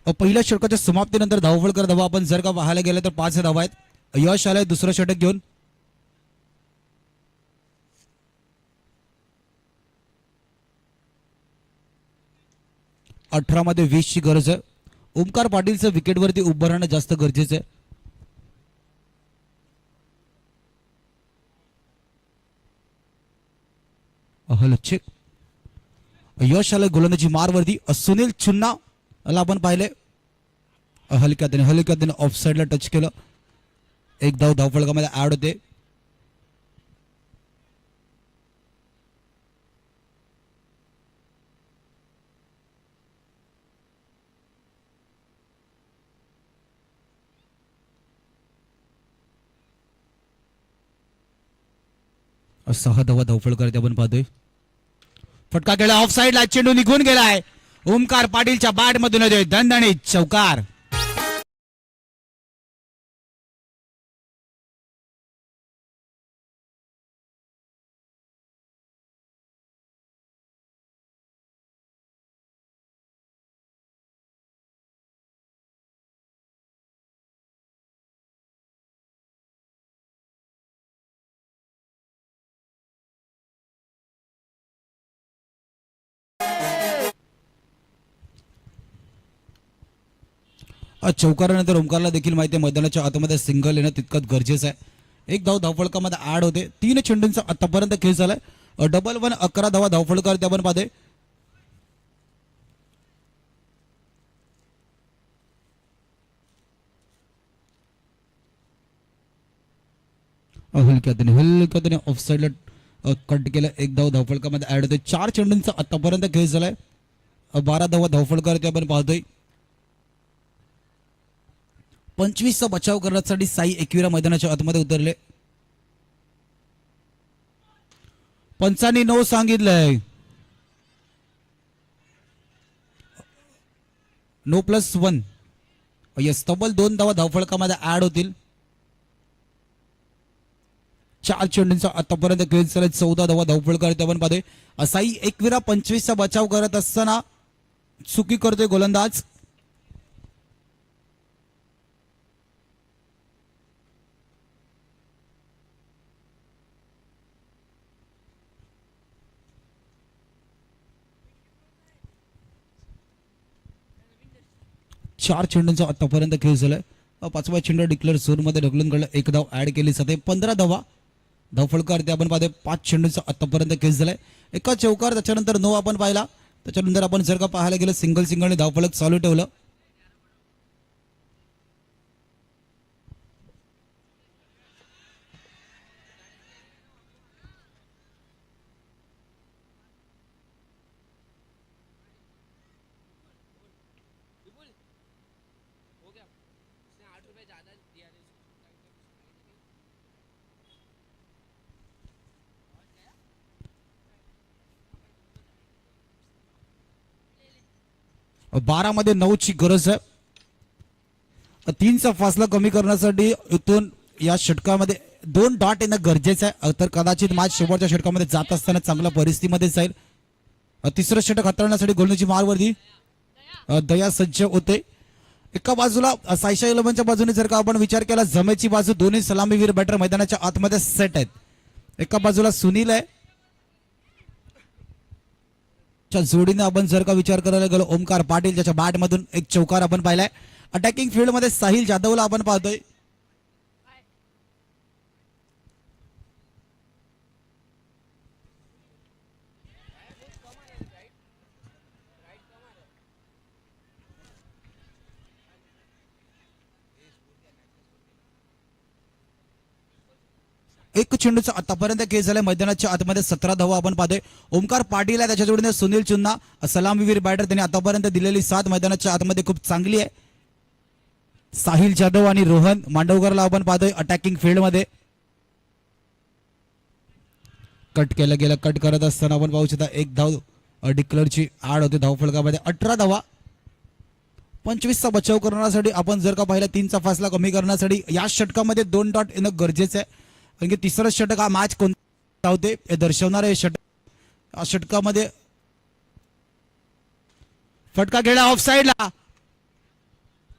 पहिल्या षटकाच्या समाप्तीनंतर धावफलकर धावा आपण जर का पाहायला गेलं तर 5 धावा आहेत. यश आलंय दुसरं षटक घेऊन. मध्ये 20 ची गरज आहे. ओमकार पाटीलचं विकेटवरती उभं राहणं जास्त गरजेचं आहे. चेक. यश आलं गोलंदाजी मारवरती. सुनील चुन्ना आपण पाहिले हलक्यात ऑफ साइडला टच केलं. एक धाव धावफलकामध्ये ऍड होते. सहा धावा धावफलकर ते आपण पाहतोय. फटका गेला ऑफ साइडला. चेंडू निघून गेलाय. ओमकार पाटीलच्या बॅट मधून दणदणीत चौकार. चौकारानंतर ओमकारला देखील माहिती आहे मैदानाच्या आतमध्ये सिंगल येणं तितकंच गरजेचं आहे. एक धाव धावफलकामध्ये ऍड होते. 3 चेंडूंचा आतापर्यंत खेळ झालाय. 1-1 11 धावा धावफलकर ते आपण पाहते. हलक्यात ऑफ साइडला कट केलं. एक धाव धावफलकामध्ये ऍड होते. 4 चेंडूंचा आतापर्यंत खेळ झालाय. 12 धावा धावफलकर ते आपण पाहतोय. 25चा बचाव करण्यासाठी साई एकविरा मैदानाच्या आतमध्ये उतरले. पंचांनी नो सांगितलंय. नो +1. यस, तब्बल 2 धावा धावफलकामध्ये ऍड होतील. 4 चेंडूंचा आतापर्यंत खेळ झाला. 14 धावा धावफलकर ते आपण पाहतोय. साई एकविरा 25चा बचाव करत असताना चुकी करतोय गोलंदाज. चार चेंडूंचा आतापर्यंत खेळ झालाय. 5वा चेंडू डिक्लेअर झोनमध्ये ढकलून काढलं. 1 धाव ऍड केली जाते. 15 धावा धावफलकर ते आपण पाहतोय. 5 चेंडूंचा आतापर्यंत खेळ झालाय. एका चौकार, त्याच्यानंतर नो आपण पाहिला. त्याच्यानंतर आपण जर का पाहायला गेलं सिंगलने धावफलक चालू ठेवलं. मध्ये 9ची गरज आहे. 3चा फासला कमी करण्यासाठी इथून या षटकामध्ये 2 डॉट येणं गरजेचं आहे. तर कदाचित मॅच शेवटच्या षटकामध्ये जात असताना चांगल्या परिस्थितीमध्ये जाईल. तिसरं षटक हाताळण्यासाठी गोलंदाजी मारवरती दया सज्ज होते. एका बाजूला सायशा 11च्या बाजूने जर का आपण विचार केला, जमेची बाजू दोन्ही सलामीवीर बॅटर मैदानाच्या आतमध्ये सेट आहेत. एका बाजूला सुनील आहे. जोडीने आपण जर का विचार करायला गेलो ओमकार पाटील, ज्याच्या बॅट मधून एक चौकार आपण पाहिलाय. अटॅकिंग फील्ड मध्ये साहिल जाधवला आपण पाहतोय. एक चेंडूचा आतापर्यंत खेळ झालाय. मैदानाच्या आतमध्ये 17 धावा आपण पाहतोय. ओमकार पाटील आहे, त्याच्या जोडीने सुनील चुन्ना सलामीवीर बॅटर. त्यांनी आतापर्यंत दिलेली 7 मैदानाच्या आतमध्ये खूप चांगली आहे. साहिल जाधव आणि रोहन मांडवकरला आपण पाहतोय अटॅकिंग फील्ड मध्ये. कट केलं गेलं. कट करत असताना आपण पाहू शकता एक धाव डिक्लेअरची ऍड होते धावफलकामध्ये. 18 धावा. 25चा बचाव करण्यासाठी आपण जर का पाहिला 3चा फासला कमी करण्यासाठी या षटकामध्ये 2 डॉट येणं गरजेचं आहे. कारण की तिसरं षटक हा मॅच कोणता होते हे दर्शवणार आहे. षटक षटकामध्ये फटका गेला ऑफ साइडला.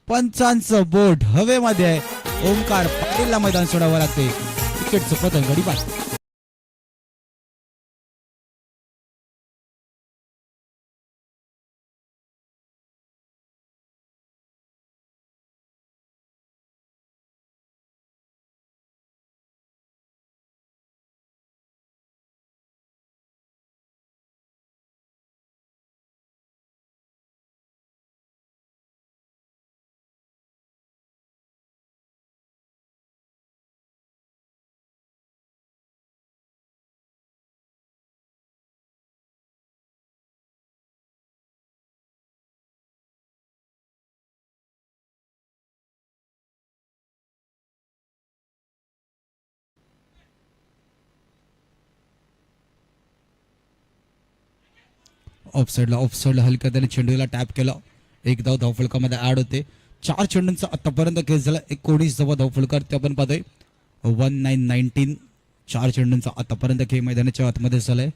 पंचांचं बोट हवेमध्ये आहे. ओमकार पाटीलला मैदान सोडावं लागते. विकेटचं पतंग गडी बाद. ऑफसाईडला हलक्या त्याने चेंडूला टॅप केला. एक धाव धावफलकामध्ये ऍड होते. 4 चेंडूंचा आतापर्यंत खेळ झाला. 19 धावा धावफलकार ते आपण पाहतोय. 1919 4 चेंडूंचा आतापर्यंत खेळ मैदानाच्या आतमध्ये झालाय.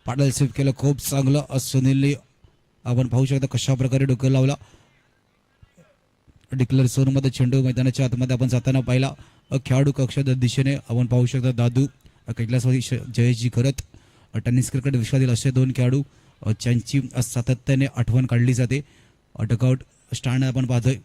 पाडल सेव्ह केलं खूप चांगलं. सुनीलने आपण पाहू शकता कशा प्रकारे डोकं लावला. डिक्लेअर झोन मध्ये चेंडू मैदानाच्या आतमध्ये आपण जाताना पाहिला. खेळाडू कक्षाच्या दिशेने आपण पाहू शकता दादू कैलासवादी जयजी करत टेनिस क्रिकेट विश्वातील असे 2 खेळाडू ज्यांची सातत्याने आठवण काढली जाते. डकआउट स्टँड आपण पाहतोय.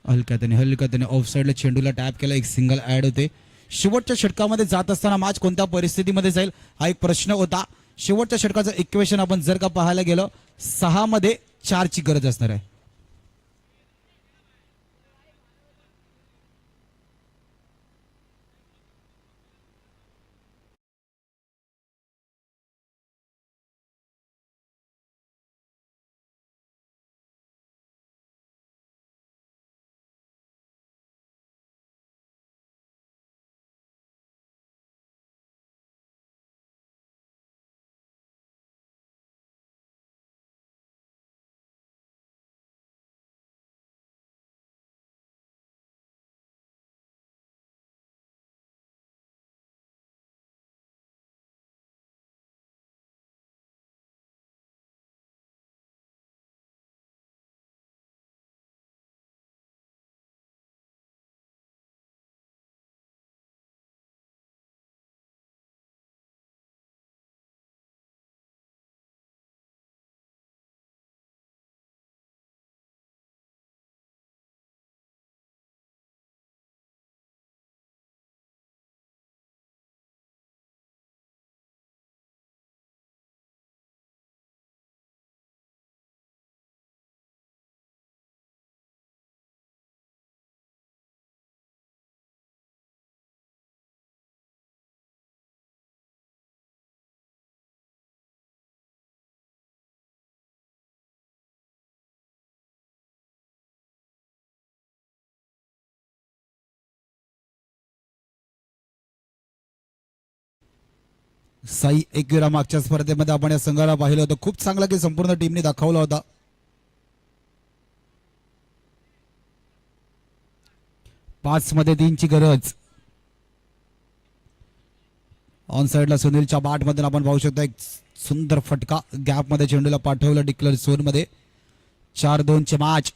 हलक्याने ऑफसाईडला चेंडूला टॅप केला. एक सिंगल ऍड होते. शेवटच्या षटकामध्ये जात असताना मॅच कोणत्या परिस्थितीमध्ये जाईल हा एक प्रश्न होता. शेवटच्या षटकाचं इक्वेशन आपण जर का पाहायला गेलो 6 मध्ये 4 ची गरज असणार आहे. साई एकविरा मागच्या स्पर्धेमध्ये आपण या संघाला पाहिलं होतं. खूप चांगला की संपूर्ण टीमने दाखवला होता. 5 मध्ये 3 ची गरज. ऑन साइडला सुनीलच्या बाट मधून आपण पाहू शकता एक सुंदर फटका गॅप मध्ये चेंडूला पाठवलं डिक्लेअर झोन मध्ये. 4-2 चे मॅच.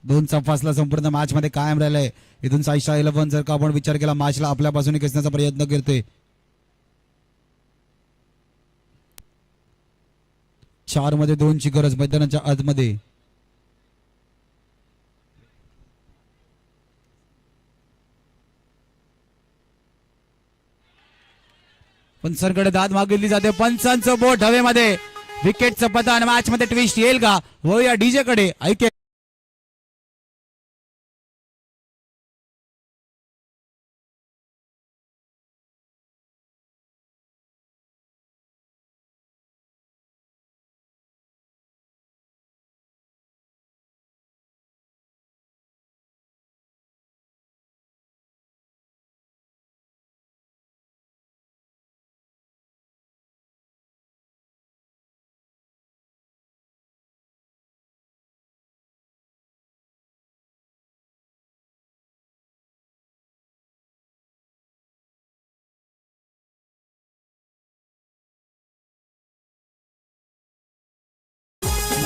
2चा फासला संपूर्ण मॅच मध्ये कायम राहिलाय. इथून साईशा 11 जर का आपण विचार केला मॅचला आपल्या बाजूने खेचण्याचा प्रयत्न करते. 4 मध्ये 2 ची गरज मैदानाच्या आतमध्ये. पंचांकडे दाद मागितली जाते. पंचांचं बोट हवेमध्ये. विकेटचं पतन. मॅच मध्ये ट्विस्ट येईल का? वळूया डीजे कडे. ऐके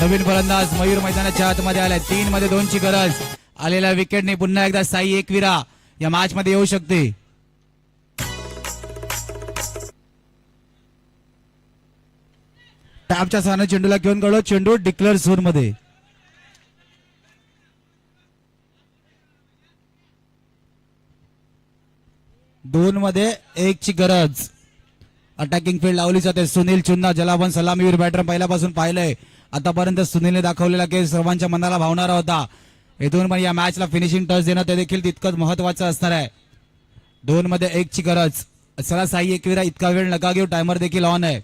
नवीन फलंदाज मयूर मैदानाच्या आतमध्ये आलाय. 3 मध्ये 2 ची गरज. आलेल्या विकेटने पुन्हा एकदा साई एकविरा या मॅच मध्ये येऊ शकते. टॅपच्या साने चेंडूला घेऊन गेलो. चेंडू डिक्लेअर झोन मध्ये. दोन मध्ये 1 ची गरज. अटॅकिंग फील्ड लावली जाते. सुनील चुन्ना ज्याला आपण सलामीवीर बॅटर पहिल्यापासून पाहिलंय. आतापर्यंत सुनीलने दाखवलेला खेळ सर्वांच्या मनाला भावणारा होता. इथून पण या मॅचला फिनिशिंग टच देणं ते देखील तितकंच महत्वाचं असणार आहे. 2 मध्ये 1 ची गरज. चला साई एकविरा इतका वेळ नका घेऊ. टायमर देखील ऑन आहे.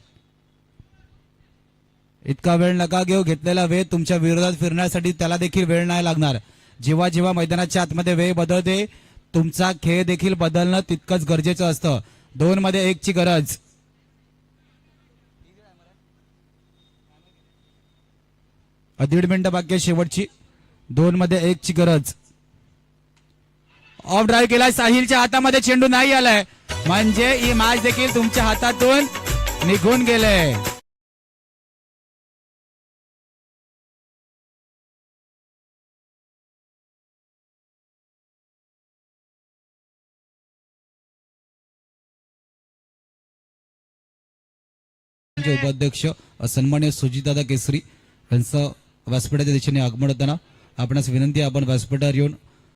इतका वेळ नका घेऊ. घेतलेला वेळ तुमच्या विरोधात फिरण्यासाठी त्याला देखील वेळ नाही लागणार. जेव्हा जेव्हा मैदानाच्या आतमध्ये वेळ बदलते तुमचा खेळ देखील बदलणं तितकंच गरजेचं असतं. 2 मध्ये 1 ची गरज. दीड मिनिटं बाकी आहे शेवटची. 2 मध्ये 1 ची गरज. ऑफ ड्राईव्ह केला. साहिलच्या हातामध्ये चेंडू नाही आलाय म्हणजे ही मॅच देखील तुमच्या हातातून निघून गेले. उपाध्यक्ष सन्मान्य सुजितदादा केसरी यांचं व्यासपीठाच्या दिशेने आगमन होताना आपणास विनंती आपण व्यासपीठावर येऊन